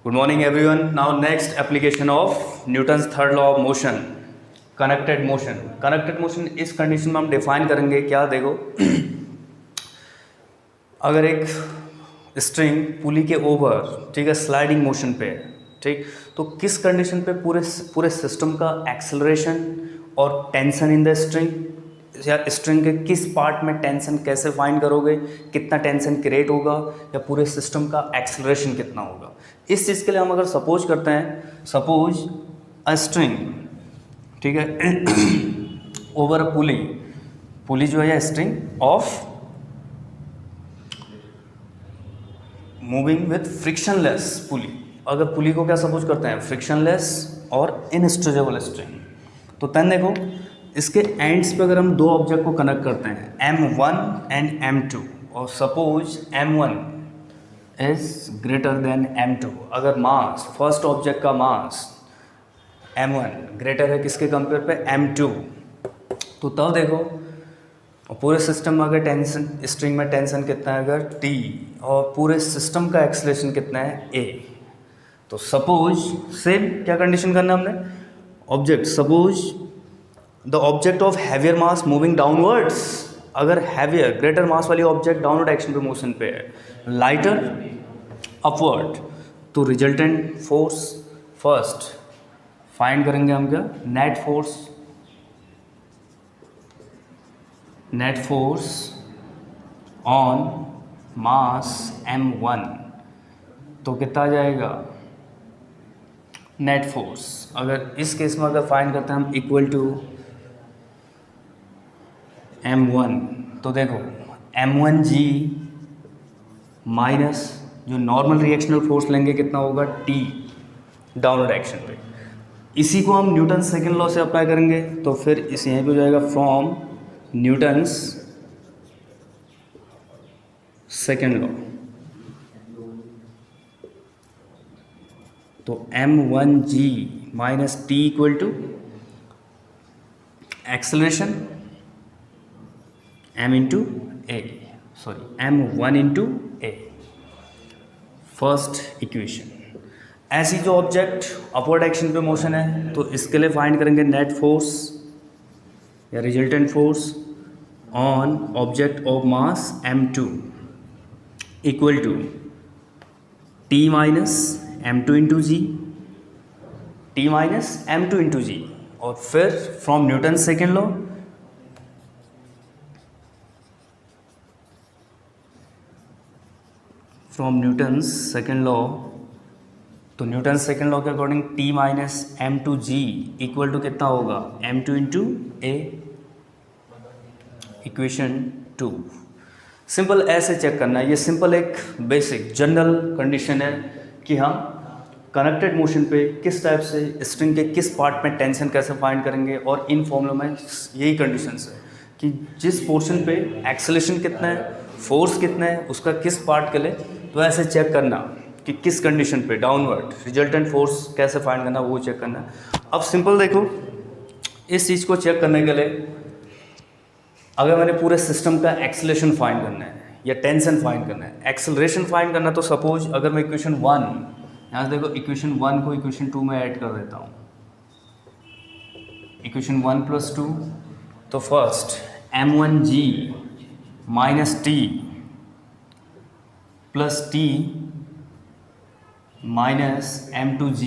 Good morning everyone. Now next application of Newton's third law of motion, connected motion. Connected motion इस condition में हम define करेंगे क्या, देखो अगर एक स्ट्रिंग पुली के ओवर, ठीक है, स्लाइडिंग मोशन पे है, ठीक, तो किस कंडीशन पे पूरे सिस्टम का एक्सेलरेशन और टेंशन इन द स्ट्रिंग या स्ट्रिंग के किस पार्ट में टेंशन कैसे फाइंड करोगे, कितना टेंशन क्रिएट होगा या पूरे सिस्टम का एक्सेलरेशन कितना होगा। इस चीज़ के लिए हम अगर सपोज करते हैं, सपोज अ स्ट्रिंग, ठीक है, ओवर अ पुली जो है string of moving with frictionless pulley. अगर पुली को क्या सपोज करते हैं, फ्रिक्शनलेस और इनस्ट्रेचेबल स्ट्रिंग। तो तन देखो इसके एंड्स पे अगर हम दो ऑब्जेक्ट को कनेक्ट करते हैं M1 एंड M2 और suppose M1 is greater than M2, अगर मास फर्स्ट ऑब्जेक्ट का मास M1 ग्रेटर है किसके कंपेयर पे, M2, तो तब देखो पूरे सिस्टम में अगर टेंशन, स्ट्रिंग में टेंशन कितना है अगर T और पूरे सिस्टम का एक्सेलरेशन कितना है A। तो सपोज सेम क्या कंडीशन करना है हमने, object, suppose the object of heavier mass moving downwards, अगर हैवियर ग्रेटर मास वाली ऑब्जेक्ट डाउनवर्ड एक्शन पे मोशन पे है, लाइटर अपवर्ड, तो रिजल्टेंट फोर्स फर्स्ट फाइंड करेंगे हम क्या, net force on mass M1, तो कितना आ जाएगा नेट फोर्स। अगर इस केस में अगर फाइंड करते हैं हम इक्वल टू M1, तो देखो M1G माइनस जो नॉर्मल रिएक्शनल फोर्स लेंगे कितना होगा T डाउनवर्ड एक्शन पे, इसी को हम न्यूटन सेकेंड लॉ से अप्लाई करेंगे, तो फिर इस यहीं पे हो जाएगा फ्रॉम न्यूटन्स सेकेंड लॉ, तो M1G minus T equal to acceleration M1 into A, first equation. ऐसी जो ऑब्जेक्ट अपवर्ड एक्शन पे मोशन है तो इसके लिए फाइंड करेंगे नेट फोर्स या resultant force on object of mass M2 equal to T minus M2 into G, T minus M2 into G, और फिर फ्रॉम न्यूटन सेकेंड लॉ तो न्यूटन सेकेंड लॉ के according T minus M2G equal to कितना होगा, M2 into A, equation 2। Simple ऐसे check करना है, ये सिंपल एक बेसिक जनरल कंडीशन है कि हम कनेक्टेड मोशन पे किस टाइप से स्ट्रिंग के किस पार्ट में टेंशन कैसे फाइंड करेंगे, और इन फॉर्मूला में यही कंडीशंस है कि जिस पोर्शन पे एक्सेलरेशन कितना है, फोर्स कितना है, उसका किस पार्ट के लिए, तो ऐसे चेक करना कि किस कंडीशन पे डाउनवर्ड रिजल्टेंट फोर्स कैसे फाइंड करना, वो चेक करना। अब सिंपल देखो इस चीज़ को चेक करने के लिए अगर मैंने पूरे सिस्टम का एक्सेलरेशन फाइंड करना है या टेंशन फाइंड करना है, एक्सेलरेशन फाइंड करना, तो सपोज अगर मैं इक्वेशन 1 यहाँ से देखो इक्वेशन 1 को इक्वेशन 2 में ऐड कर देता हूँ, इक्वेशन 1 प्लस 2, तो first M1G minus T plus T minus M2G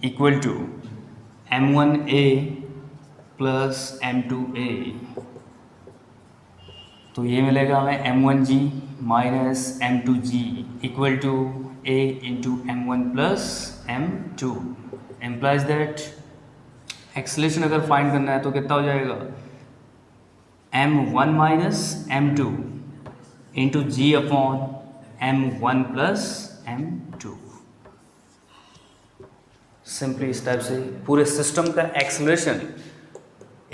equal to M1A plus M2A, तो ये मिलेगा हमें M1G minus M2G equal to A into M1 plus M2, implies that acceleration अगर फाइंड करना है तो कितना हो जाएगा, M1 minus M2 into G upon M1 plus M2। Simply इस टाइप से पूरे सिस्टम का acceleration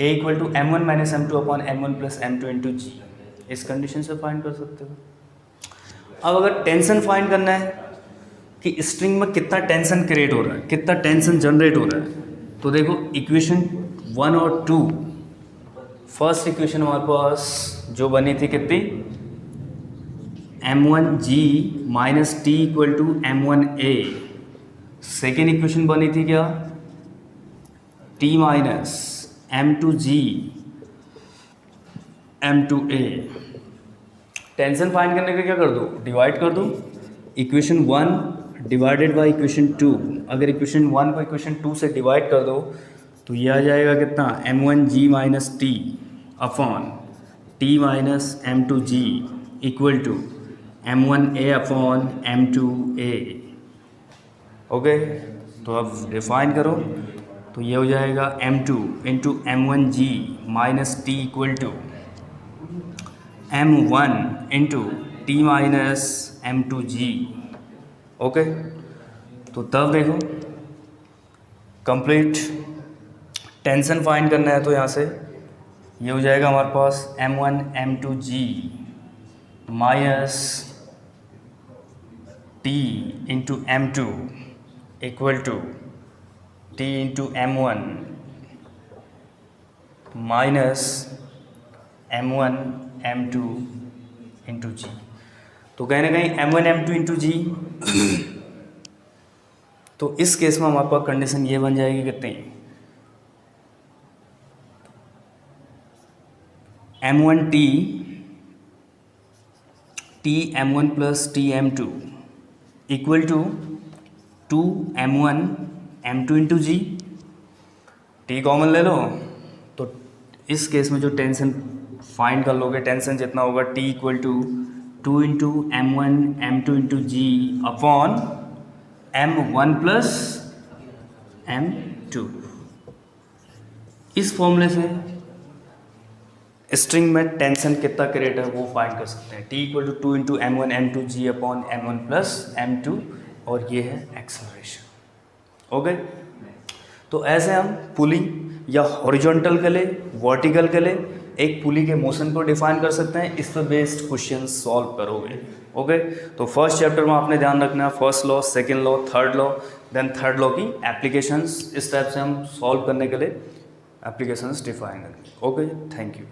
A equal to M1 minus M2 upon M1 plus M2 into G, इस कंडीशन से फाइंड कर सकते हो। अब अगर टेंशन फाइंड करना है कि स्ट्रिंग में कितना टेंशन क्रिएट हो रहा है, कितना टेंशन जनरेट हो रहा है, तो देखो इक्वेशन 1 और 2, फर्स्ट इक्वेशन हमारे पास जो बनी थी कितनी, M1G minus T equal to M1A second equation बनी थी क्या, T minus M two G M two A. Tension find करने का क्या कर दो, डिवाइड कर दो, इक्वेशन 1 डिवाइडेड बाय इक्वेशन 2। अगर इक्वेशन 1 को इक्वेशन 2 से डिवाइड कर दो तो ये आ जाएगा कितना, m1g minus T upon T minus m2g equal to m1a upon m2a। Okay, तो अब डिफाइन करो, तो ये हो जाएगा m2 into m1g minus T equal to m1 into T minus m2g। Okay, तो तब देखो कंप्लीट टेंशन फाइंड करना है, तो यहाँ से ये हो जाएगा हमारे पास m1 m2g minus T into m2 equal to T into m1 minus m1 m2 into G. तो कहीं ना कहीं m1 m2 इंटू जी, तो इस केस में हमारे पास कंडीशन ये बन जाएगी कितनी, m1 T m1 plus T m2 equal to 2 m1 m2 into G. T common ले लो, तो इस केस में जो टेंशन फाइंड कर लोगे, टेंशन जितना होगा T equal to 2 into m1 m2 into g upon m1 plus m2। इस फॉर्मूले से स्ट्रिंग में टेंशन कितना क्रिएट है वो फाइंड कर सकते हैं। T equal to 2 into m1 m2 g upon m1 plus m2, और ये है एक्सेलरेशन। ओके, तो ऐसे हम पुलिंग या हॉरिजॉन्टल के लिए, वर्टिकल के लिए एक पुली के मोशन को डिफाइन कर सकते हैं। इस पर बेस्ड क्वेश्चन सॉल्व करोगे। ओके, तो फर्स्ट चैप्टर में आपने ध्यान रखना है first law, second law, third law, then third law की एप्लीकेशंस। इस टाइप से हम सॉल्व करने के लिए एप्लीकेशंस डिफाइन करेंगे। Okay, thank you.